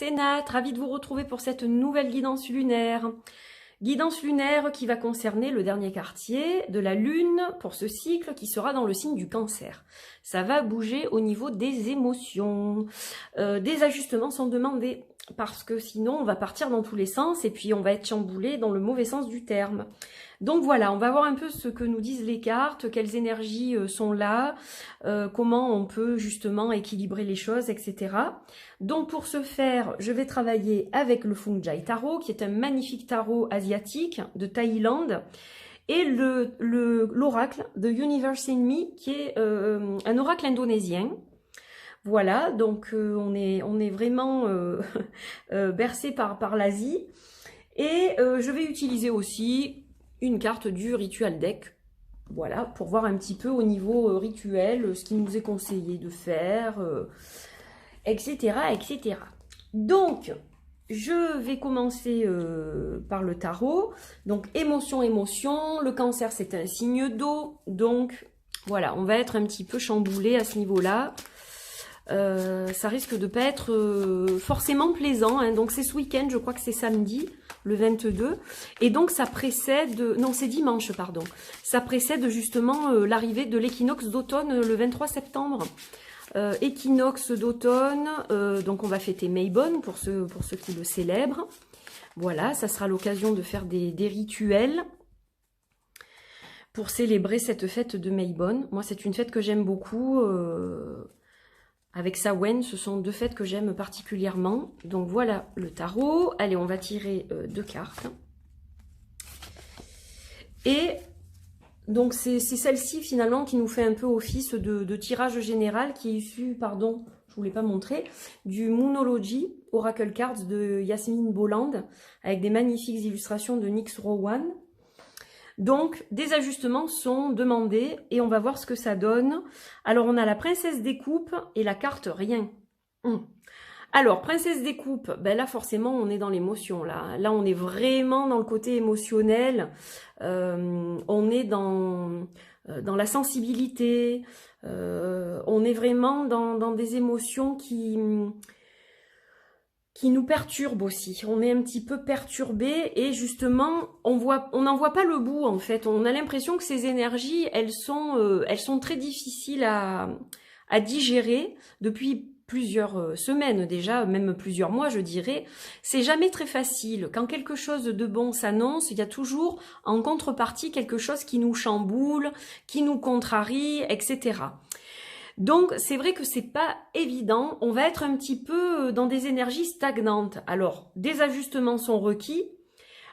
c'est Nat, ravie de vous retrouver pour cette nouvelle guidance lunaire. Guidance lunaire qui va concerner le dernier quartier de la Lune pour ce cycle qui sera dans le signe du Cancer. Ça va bouger au niveau des émotions. Des ajustements sont demandés parce que sinon on va partir dans tous les sens et puis on va être chamboulé dans le mauvais sens du terme. Donc voilà, on va voir un peu ce que nous disent les cartes, quelles énergies sont là, comment on peut justement équilibrer les choses, etc. Donc pour ce faire, je vais travailler avec le Fungjai Tarot, qui est un magnifique tarot asiatique de Thaïlande, et l'oracle The Universe in Me, qui est un oracle indonésien. Voilà, donc on est vraiment bercé par l'Asie. Et je vais utiliser aussi une carte du Ritual Deck, voilà, pour voir un petit peu au niveau rituel ce qui nous est conseillé de faire, etc., etc. Donc, je vais commencer par le tarot. Donc, émotion, émotion. Le Cancer, c'est un signe d'eau. Donc, voilà, on va être un petit peu chamboulé à ce niveau-là. Ça risque de pas être forcément plaisant, hein. Donc c'est ce week-end, je crois que c'est samedi, le 22, et donc ça précède, non c'est dimanche pardon, ça précède justement l'arrivée de l'équinoxe d'automne le 23 septembre. Équinoxe d'automne, donc on va fêter Maybon pour ceux qui le célèbrent. Voilà, ça sera l'occasion de faire des rituels pour célébrer cette fête de Maybon. Moi c'est une fête que j'aime beaucoup. Avec Samhain, ce sont deux fêtes que j'aime particulièrement. Donc voilà le tarot. Allez, on va tirer deux cartes. Et donc c'est celle-ci finalement qui nous fait un peu office de tirage général qui est issu, pardon, je ne vous l'ai pas montré, du Moonology Oracle Cards de Yasmine Bolland avec des magnifiques illustrations de Nyx Rowan. Donc, des ajustements sont demandés et on va voir ce que ça donne. Alors, on a la princesse des coupes et la carte rien. Alors, princesse des coupes, ben là, forcément, on est dans l'émotion. Là, on est vraiment dans le côté émotionnel. On est dans la sensibilité. On est vraiment dans des émotions qui nous perturbe aussi. On est un petit peu perturbé et justement, on n'en voit pas le bout en fait. On a l'impression que ces énergies, elles sont très difficiles à digérer depuis plusieurs semaines déjà, même plusieurs mois je dirais. C'est jamais très facile. Quand quelque chose de bon s'annonce, il y a toujours en contrepartie quelque chose qui nous chamboule, qui nous contrarie, etc. Donc, c'est vrai que c'est pas évident. On va être un petit peu dans des énergies stagnantes. Alors, des ajustements sont requis,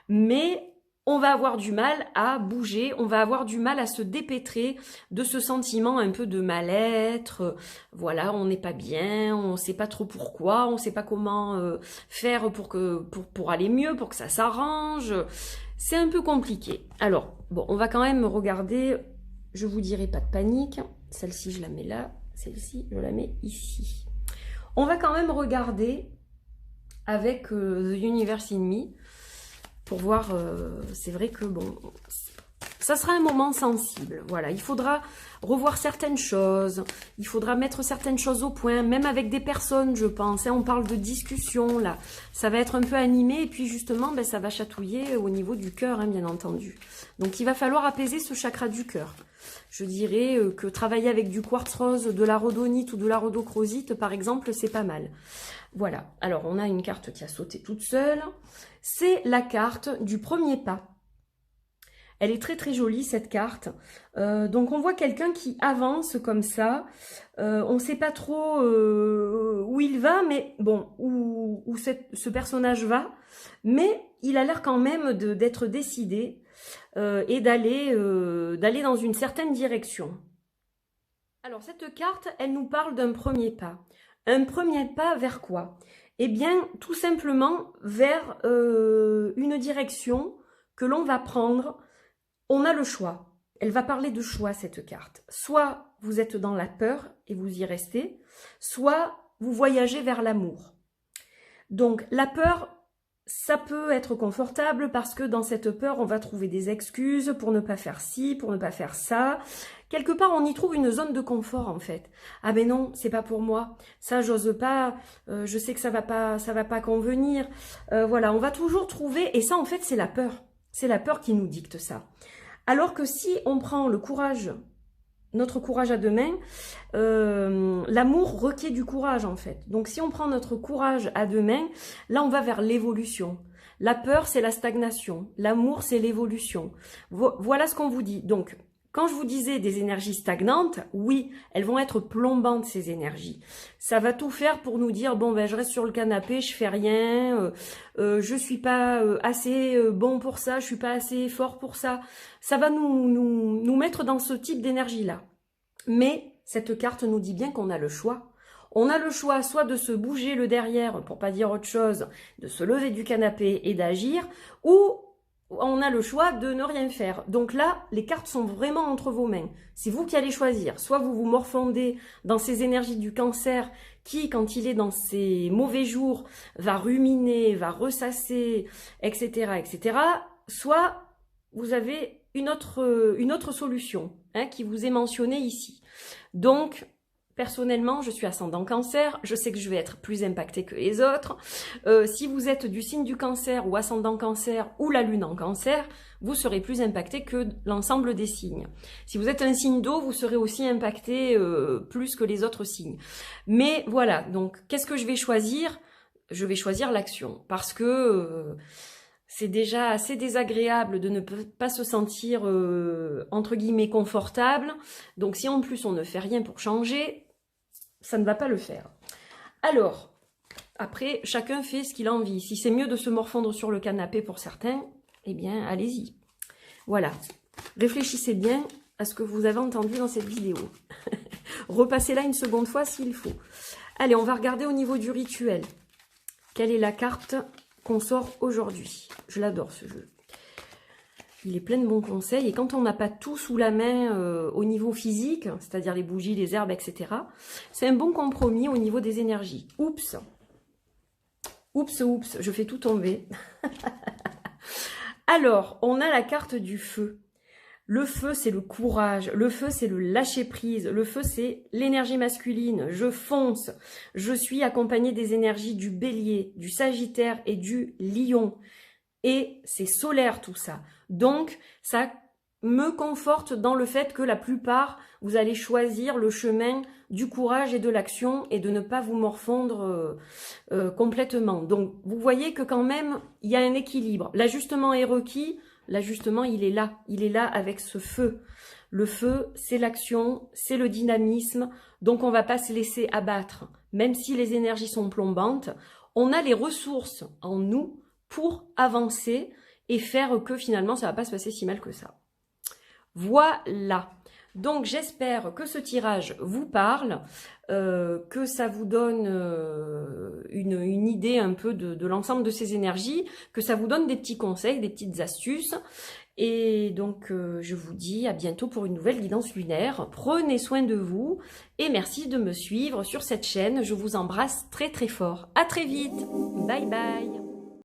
mais on va avoir du mal à bouger, on va avoir du mal à se dépêtrer de ce sentiment un peu de mal-être. Voilà, on n'est pas bien, on ne sait pas trop pourquoi, on ne sait pas comment faire pour aller mieux, pour que ça s'arrange. C'est un peu compliqué. Alors, bon, on va quand même regarder, je vous dirai pas de panique. Celle-ci, je la mets là. Celle-ci, je la mets ici. On va quand même regarder avec The Universe in Me pour voir. C'est vrai que bon, ça sera un moment sensible. Voilà, il faudra revoir certaines choses. Il faudra mettre certaines choses au point, même avec des personnes, je pense. On parle de discussion là. Ça va être un peu animé et puis justement, ben, ça va chatouiller au niveau du cœur, hein, bien entendu. Donc, il va falloir apaiser ce chakra du cœur. Je dirais que travailler avec du quartz rose, de la rhodonite ou de la rhodochrosite, par exemple, c'est pas mal. Voilà. Alors, on a une carte qui a sauté toute seule. C'est la carte du premier pas. Elle est très très jolie, cette carte. Donc, on voit quelqu'un qui avance comme ça. On ne sait pas trop où il va, mais bon, où ce personnage va. Mais il a l'air quand même d'être décidé. Et d'aller dans une certaine direction. Alors cette carte, elle nous parle d'un premier pas. Un premier pas vers quoi? Eh bien, tout simplement vers une direction que l'on va prendre. On a le choix. Elle va parler de choix, cette carte. Soit vous êtes dans la peur et vous y restez, soit vous voyagez vers l'amour. Donc la peur, Ça peut être confortable parce que dans cette peur, on va trouver des excuses pour ne pas faire ci, pour ne pas faire ça. Quelque part, on y trouve une zone de confort en fait. Ah ben non, c'est pas pour moi. Ça, j'ose pas. Je sais que ça va pas convenir. Voilà, on va toujours trouver. Et ça, en fait, c'est la peur. C'est la peur qui nous dicte ça. Alors que si on prend le courage, notre courage à deux mains, l'amour requiert du courage en fait. Donc si on prend notre courage à deux mains, là on va vers l'évolution. La peur c'est la stagnation, l'amour c'est l'évolution. Voilà ce qu'on vous dit. Donc quand je vous disais des énergies stagnantes, oui, elles vont être plombantes ces énergies. Ça va tout faire pour nous dire bon ben je reste sur le canapé, je fais rien, je suis pas assez bon pour ça, je suis pas assez fort pour ça. Ça va nous mettre dans ce type d'énergie là. Mais cette carte nous dit bien qu'on a le choix. On a le choix soit de se bouger le derrière, pour pas dire autre chose, de se lever du canapé et d'agir, ou on a le choix de ne rien faire. Donc là, les cartes sont vraiment entre vos mains. C'est vous qui allez choisir. Soit vous vous morfondez dans ces énergies du cancer qui, quand il est dans ses mauvais jours, va ruminer, va ressasser, etc., etc. Soit vous avez une autre solution qui vous est mentionnée ici. Donc, personnellement, je suis ascendant cancer, je sais que je vais être plus impactée que les autres. Si vous êtes du signe du cancer ou ascendant cancer ou la lune en cancer, vous serez plus impacté que l'ensemble des signes. Si vous êtes un signe d'eau, vous serez aussi impacté plus que les autres signes. Mais voilà, donc qu'est-ce que je vais choisir? Je vais choisir l'action parce que c'est déjà assez désagréable de ne pas se sentir, entre guillemets, confortable. Donc si en plus on ne fait rien pour changer, ça ne va pas le faire. Alors, après, chacun fait ce qu'il a envie. Si c'est mieux de se morfondre sur le canapé pour certains, eh bien, allez-y. Voilà. Réfléchissez bien à ce que vous avez entendu dans cette vidéo. Repassez-la une seconde fois s'il faut. Allez, on va regarder au niveau du rituel. Quelle est la carte qu'on sort aujourd'hui? Je l'adore ce jeu. Il est plein de bons conseils et quand on n'a pas tout sous la main au niveau physique, c'est-à-dire les bougies, les herbes, etc., c'est un bon compromis au niveau des énergies. Oups, oups, oups, je fais tout tomber. Alors, on a la carte du feu. Le feu, c'est le courage. Le feu, c'est le lâcher-prise. Le feu, c'est l'énergie masculine. Je fonce. Je suis accompagnée des énergies du bélier, du sagittaire et du lion. Et c'est solaire tout ça. Donc, ça me conforte dans le fait que la plupart, vous allez choisir le chemin du courage et de l'action et de ne pas vous morfondre complètement. Donc, vous voyez que quand même, il y a un équilibre. L'ajustement est requis. L'ajustement, il est là. Il est là avec ce feu. Le feu, c'est l'action, c'est le dynamisme. Donc, on ne va pas se laisser abattre. Même si les énergies sont plombantes, on a les ressources en nous pour avancer et faire que finalement, ça ne va pas se passer si mal que ça. Voilà. Donc, j'espère que ce tirage vous parle, que ça vous donne une idée un peu de l'ensemble de ces énergies, que ça vous donne des petits conseils, des petites astuces. Et donc, je vous dis à bientôt pour une nouvelle guidance lunaire. Prenez soin de vous et merci de me suivre sur cette chaîne. Je vous embrasse très très fort. À très vite. Bye bye.